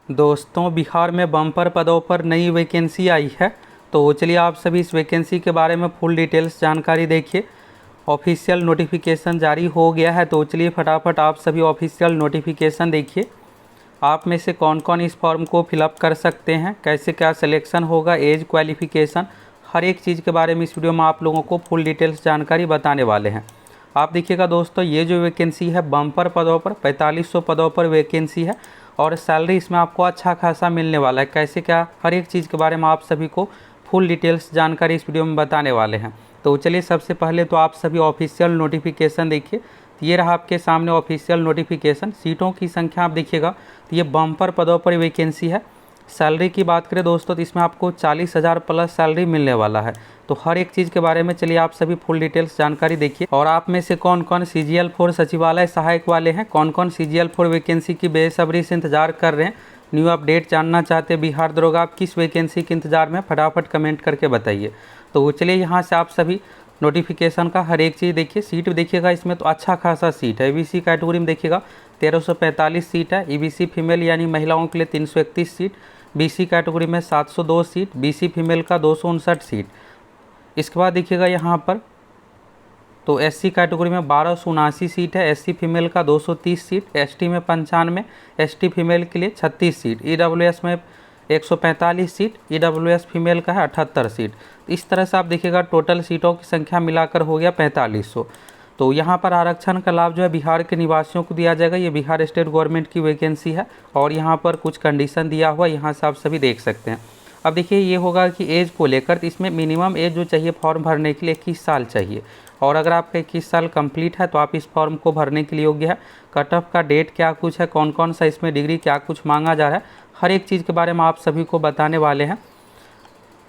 दोस्तों, बिहार में बम्पर पदों पर नई वैकेंसी आई है। तो चलिए आप सभी इस वैकेंसी के बारे में फुल डिटेल्स जानकारी देखिए। ऑफिशियल नोटिफिकेशन जारी हो गया है, तो चलिए फटाफट आप सभी ऑफिशियल नोटिफिकेशन देखिए। आप में से कौन कौन इस फॉर्म को फिलअप कर सकते हैं, कैसे क्या सिलेक्शन होगा, एज, क्वालिफिकेशन, हर एक चीज़ के बारे में इस वीडियो में आप लोगों को फुल डिटेल्स जानकारी बताने वाले हैं। आप देखिएगा दोस्तों, ये जो वैकेंसी है बम्पर पदों पर 4500 पदों पर वैकेंसी है और सैलरी इसमें आपको अच्छा खासा मिलने वाला है। कैसे क्या, हर एक चीज़ के बारे में आप सभी को फुल डिटेल्स जानकारी इस वीडियो में बताने वाले हैं। तो चलिए सबसे पहले तो आप सभी ऑफिशियल नोटिफिकेशन देखिए। तो ये रहा आपके सामने ऑफिशियल नोटिफिकेशन। सीटों की संख्या आप देखिएगा, तो ये बम्पर पदों पर वैकेंसी है। सैलरी की बात करें दोस्तों, तो इसमें आपको 40,000 प्लस सैलरी मिलने वाला है। तो हर एक चीज़ के बारे में चलिए आप सभी फुल डिटेल्स जानकारी देखिए। और आप में से कौन कौन CGL 4 सचिवालय सहायक वाले हैं, कौन कौन CGL 4 वैकेंसी की बेसब्री से इंतजार कर रहे हैं, न्यू अपडेट जानना चाहते हैं बिहार दरोगा, आप किस वैकेंसी के इंतजार में, फटाफट कमेंट करके बताइए। तो चलिए यहाँ से आप सभी नोटिफिकेशन का हर एक चीज़ देखिए। सीट देखिएगा, इसमें तो अच्छा खासा सीट है। EBC कैटेगरी में देखिएगा 1345 सीट है। EBC फीमेल यानी महिलाओं के लिए 331 सीट। BC कैटेगरी में 702 सीट। BC फीमेल का 259 सीट। इसके बाद देखिएगा यहाँ पर तो SC कैटेगरी में 1279 सीट है। SC फीमेल का 230 सीट। ST में 95, ST फीमेल के लिए 36 सीट। EWS में 145 सीट। EWS फीमेल का है 78 सीट। इस तरह से आप देखिएगा टोटल सीटों की संख्या मिलाकर हो गया 4500। तो यहाँ पर आरक्षण का लाभ जो है बिहार के निवासियों को दिया जाएगा। ये बिहार स्टेट गवर्नमेंट की वैकेंसी है और यहाँ पर कुछ कंडीशन दिया हुआ, यहाँ से आप सभी देख सकते हैं। अब देखिए ये होगा कि एज को लेकर, तो इसमें मिनिमम एज जो चाहिए फॉर्म भरने के लिए 21 साल चाहिए और अगर आपका 21 साल कंप्लीट है तो आप इस फॉर्म को भरने के लिए योग्य है। कट ऑफ का डेट क्या कुछ है, कौन कौन सा इसमें डिग्री क्या कुछ मांगा जा रहा है, हर एक चीज़ के बारे में आप सभी को बताने वाले हैं।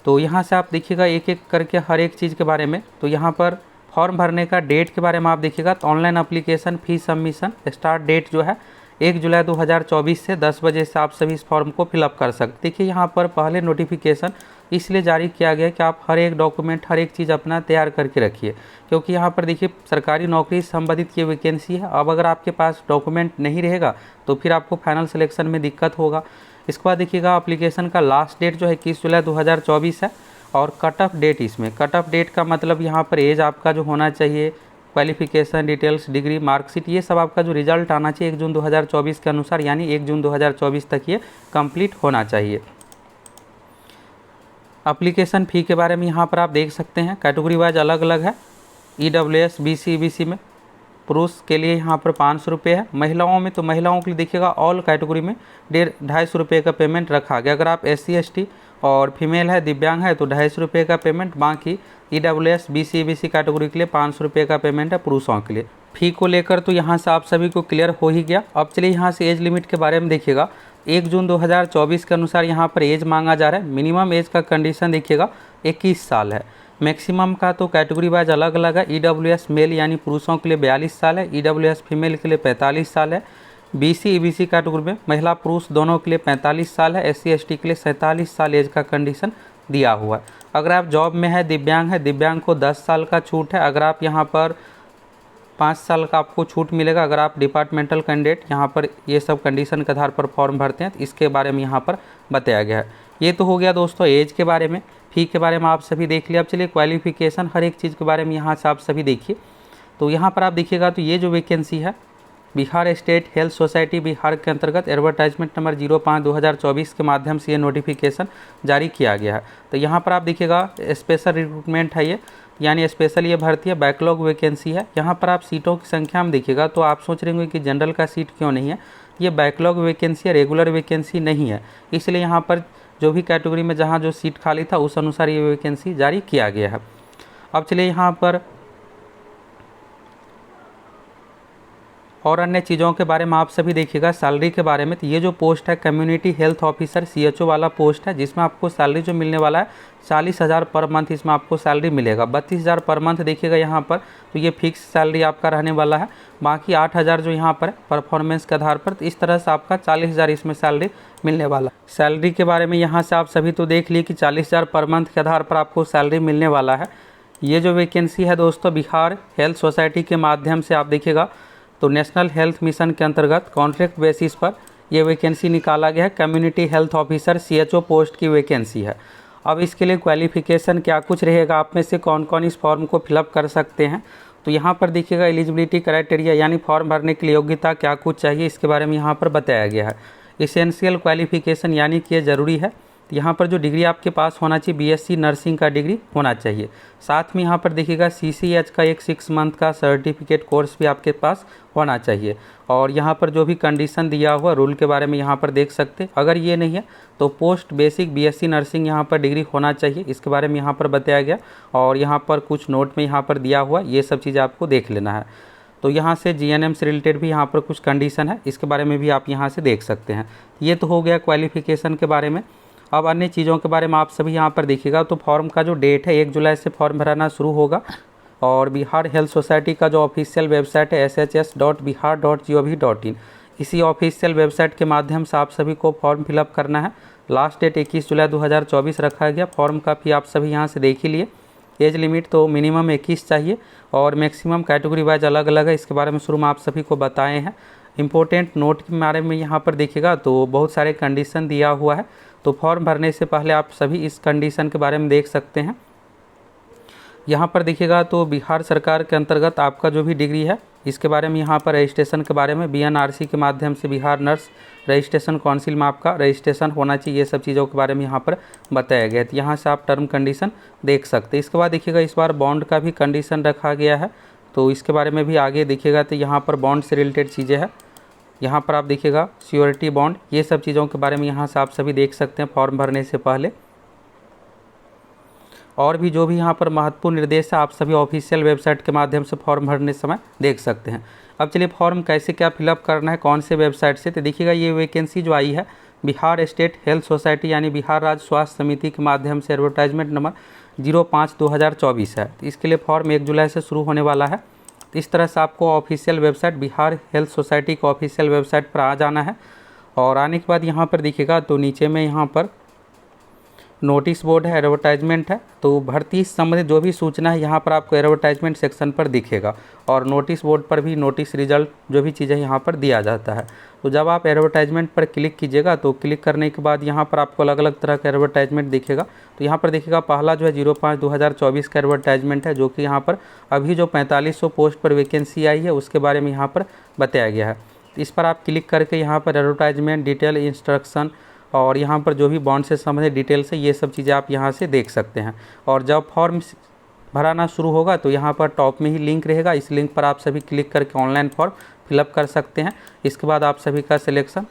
तो यहाँ से आप देखिएगा एक एक करके हर एक चीज़ के बारे में। तो यहाँ पर फॉर्म भरने का डेट के बारे में आप देखिएगा, तो online application fee submission start date जो है 1 जुलाई 2024 से 10 बजे से आप सभी इस फॉर्म को फिलअप कर सकते। देखिए यहाँ पर पहले नोटिफिकेशन इसलिए जारी किया गया कि आप हर एक डॉक्यूमेंट, हर एक चीज़ अपना तैयार करके रखिए, क्योंकि यहाँ पर देखिए सरकारी नौकरी से संबंधित ये वैकेंसी है। अब अगर आपके पास डॉक्यूमेंट नहीं रहेगा तो फिर आपको फाइनल सिलेक्शन में दिक्कत होगा। इसके बाद देखिएगा एप्लीकेशन का लास्ट डेट जो है 21 जुलाई 2024 है और कट ऑफ डेट, इसमें कट ऑफ डेट का मतलब यहाँ पर एज आपका जो होना चाहिए, क्वालिफिकेशन डिटेल्स, डिग्री, मार्कशीट, ये सब आपका जो रिजल्ट आना चाहिए 1 जून 2024 के अनुसार, यानी 1 जून 2024 तक ये कंप्लीट होना चाहिए। एप्लीकेशन फ़ी के बारे में यहाँ पर आप देख सकते हैं, कैटेगरी वाइज अलग अलग है। EWS BC EBC में पुरुष के लिए यहाँ पर 500 रुपये है। महिलाओं में, तो महिलाओं के लिए देखिएगा ऑल कैटेगरी में 250 रुपये का पेमेंट रखा गया। अगर आप SC ST और फीमेल है, दिव्यांग है, तो 250 रुपये का पेमेंट। बाकी EWS BC EBC कैटेगरी के लिए 500 रुपये का पेमेंट है पुरुषों के लिए। फ़ी को लेकर तो यहाँ से आप सभी को क्लियर हो ही गया। अब चलिए यहाँ से एज लिमिट के बारे में देखिएगा। 1 जून 2024 के अनुसार यहाँ पर एज मांगा जा रहा है। मिनिमम एज का कंडीशन देखिएगा 21 साल है। मैक्सिमम का तो कैटेगरी वाइज अलग अलग है। EWS मेल यानी पुरुषों के लिए 42 साल है। EWS फीमेल के लिए 45 साल है। BC EBC कैटेगरी में महिला पुरुष दोनों के लिए 45 साल है। SC ST के लिए 47 साल एज का कंडीशन दिया हुआ है। अगर आप जॉब में है, दिव्यांग को 10 साल का छूट है। अगर आप यहाँ पर 5 साल का आपको छूट मिलेगा अगर आप डिपार्टमेंटल कैंडिडेट यहाँ पर ये सब कंडीशन के आधार पर फॉर्म भरते हैं, तो इसके बारे में यहाँ पर बताया गया है। ये तो हो गया दोस्तों एज के बारे में। फ़ी के बारे में आप सभी देख लिया। अब चलिए क्वालिफिकेशन, हर एक चीज़ के बारे में यहाँ से आप सभी देखिए। तो यहाँ पर आप देखिएगा, तो ये जो वैकेंसी है Bihar state health society Bihar के अंतर्गत एडवर्टाइजमेंट नंबर 05/2024 के माध्यम से ये नोटिफिकेशन जारी किया गया है। तो यहाँ पर आप देखिएगा स्पेशल रिक्रूटमेंट है ये, यानी स्पेशल ये भर्ती है, बैकलॉग वैकेंसी है। यहाँ पर आप सीटों की संख्या में देखिएगा, तो आप सोच रहे होंगे कि जनरल का सीट क्यों नहीं है। ये बैकलॉग वैकेंसी है, रेगुलर वैकेंसी नहीं है। इसलिए यहाँ पर जो भी कैटेगरी में जहाँ जो सीट खाली था उस अनुसार ये वैकेंसी जारी किया गया है। अब चलिए यहाँ पर और अन्य चीज़ों के बारे में आप सभी देखिएगा। सैलरी के बारे में, तो ये जो पोस्ट है कम्युनिटी हेल्थ ऑफिसर CHO वाला पोस्ट है, जिसमें आपको सैलरी जो मिलने वाला है 40,000 पर मंथ इसमें आपको सैलरी मिलेगा। 32,000 पर मंथ देखिएगा यहाँ पर, तो ये फिक्स सैलरी आपका रहने वाला है। बाकी 8,000 जो यहाँ पर परफॉर्मेंस के आधार पर, तो इस तरह से आपका 40,000 इसमें सैलरी मिलने वाला। सैलरी के बारे में यहाँ से आप सभी तो देख लिए कि 40,000 पर मंथ के आधार पर आपको सैलरी मिलने वाला है। ये जो वैकेंसी है दोस्तों बिहार हेल्थ सोसाइटी के माध्यम से आप देखिएगा, तो नेशनल हेल्थ मिशन के अंतर्गत कॉन्ट्रैक्ट बेसिस पर ये वैकेंसी निकाला गया है। Community health officer CHO post की वैकेंसी है। अब इसके लिए क्वालिफिकेशन क्या कुछ रहेगा, आप में से कौन कौन इस फॉर्म को फिलअप कर सकते हैं, तो यहाँ पर देखिएगा एलिजिबिलिटी क्राइटेरिया यानी फॉर्म भरने के लिए योग्यता क्या कुछ चाहिए, इसके बारे में यहाँ पर बताया गया है। इसेंशियल क्वालिफिकेशन यानी कि ये ज़रूरी है, तो यहाँ पर जो डिग्री आपके पास होना चाहिए BSc नर्सिंग का डिग्री होना चाहिए। साथ में यहाँ पर देखिएगा CCH का एक 6 मंथ का सर्टिफिकेट कोर्स भी आपके पास होना चाहिए। और यहाँ पर जो भी कंडीशन दिया हुआ रूल के बारे में यहाँ पर देख सकते हैं। अगर ये नहीं है तो पोस्ट बेसिक BSc नर्सिंग यहाँ पर डिग्री होना चाहिए, इसके बारे में यहाँ पर बताया गया। और यहाँ पर कुछ नोट में यहाँ पर दिया हुआ, ये सब चीज़ें आपको देख लेना है। तो यहाँ से GNM से रिलेटेड भी यहाँ पर कुछ कंडीशन है, इसके बारे में भी आप यहाँ से देख सकते हैं। ये तो हो गया क्वालिफिकेशन के बारे में। अब अन्य चीज़ों के बारे में आप सभी यहाँ पर देखिएगा। तो फॉर्म का जो डेट है 1 जुलाई से फॉर्म भराना शुरू होगा। और बिहार हेल्थ सोसाइटी का जो ऑफिशियल वेबसाइट है shs.bihar.gov.in, इसी ऑफिशियल वेबसाइट के माध्यम से आप सभी को फॉर्म फिलअप करना है। लास्ट डेट 21 जुलाई 2024 रखा गया। फॉर्म का भी आप सभी यहाँ से देख ही लिए। एज लिमिट तो मिनिमम 21 चाहिए और मैक्सिमम कैटेगरी वाइज अलग अलग है, इसके बारे में शुरू में आप सभी को बताए हैं। इंपॉर्टेंट नोट के बारे में यहाँ पर देखिएगा तो बहुत सारे कंडीशन दिया हुआ है। तो फॉर्म भरने से पहले आप सभी इस कंडीशन के बारे में देख सकते हैं। यहाँ पर देखिएगा तो बिहार सरकार के अंतर्गत आपका जो भी डिग्री है, इसके बारे में यहाँ पर रजिस्ट्रेशन के बारे में BNRC के माध्यम से बिहार नर्स रजिस्ट्रेशन काउंसिल में आपका रजिस्ट्रेशन होना चाहिए, ये सब चीज़ों के बारे में यहाँ पर बताया गया है। तो यहाँ से आप टर्म कंडीशन देख सकते हैं। इसके बाद देखिएगा इस बार बॉन्ड का भी कंडीशन रखा गया है, तो इसके बारे में भी आगे देखिएगा। तो यहाँ पर बॉन्ड से रिलेटेड चीज़ें हैं, यहाँ पर आप देखिएगा श्योरिटी बॉन्ड, ये सब चीज़ों के बारे में यहाँ से आप सभी देख सकते हैं फॉर्म भरने से पहले। और भी जो भी यहाँ पर महत्वपूर्ण निर्देश है आप सभी ऑफिशियल वेबसाइट के माध्यम से फॉर्म भरने समय देख सकते हैं। अब चलिए फॉर्म कैसे क्या फिलअप करना है, कौन से वेबसाइट से, तो देखिएगा ये वैकेंसी जो आई है बिहार स्टेट हेल्थ सोसाइटी यानी बिहार राज्य स्वास्थ्य समिति के माध्यम से एडवर्टाइजमेंट नंबर 05/2024 है। तो इसके लिए फॉर्म 1 जुलाई से शुरू होने वाला है। तो इस तरह से आपको official website Bihar health society के ऑफिशियल वेबसाइट पर आ जाना है। और आने के बाद यहाँ पर देखिएगा तो नीचे में यहाँ पर नोटिस बोर्ड है, एडवर्टाइजमेंट है। तो भर्ती से संबंधित जो भी सूचना है यहाँ पर आपको एडवर्टाइजमेंट सेक्शन पर दिखेगा। और नोटिस बोर्ड पर भी नोटिस रिजल्ट जो भी चीज़ें यहाँ पर दिया जाता है। तो जब आप एडवर्टाइजमेंट पर क्लिक कीजिएगा तो क्लिक करने के बाद यहाँ पर आपको अलग अलग तरह का एडवर्टाइजमेंट दिखेगा। तो यहाँ पर देखिएगा पहला जो है 05/2024 का एडवर्टाइजमेंट है, जो कि यहाँ पर अभी जो 4500 पोस्ट पर वैकेंसी आई है उसके बारे में यहाँ पर बताया गया है। इस पर आप क्लिक करके यहाँ पर एडवर्टाइजमेंट डिटेल इंस्ट्रक्शन और यहाँ पर जो भी बॉन्ड से संबंधित डिटेल्स है ये सब चीज़ें आप यहाँ से देख सकते हैं। और जब फॉर्म भराना शुरू होगा तो यहाँ पर टॉप में ही लिंक रहेगा, इस लिंक पर आप सभी क्लिक करके ऑनलाइन फॉर्म फिलअप कर सकते हैं। इसके बाद आप सभी का सिलेक्शन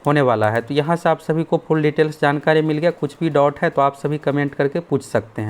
होने वाला है। तो यहाँ से आप सभी को फुल डिटेल्स जानकारी मिल गया। कुछ भी डाउट है तो आप सभी कमेंट करके पूछ सकते हैं।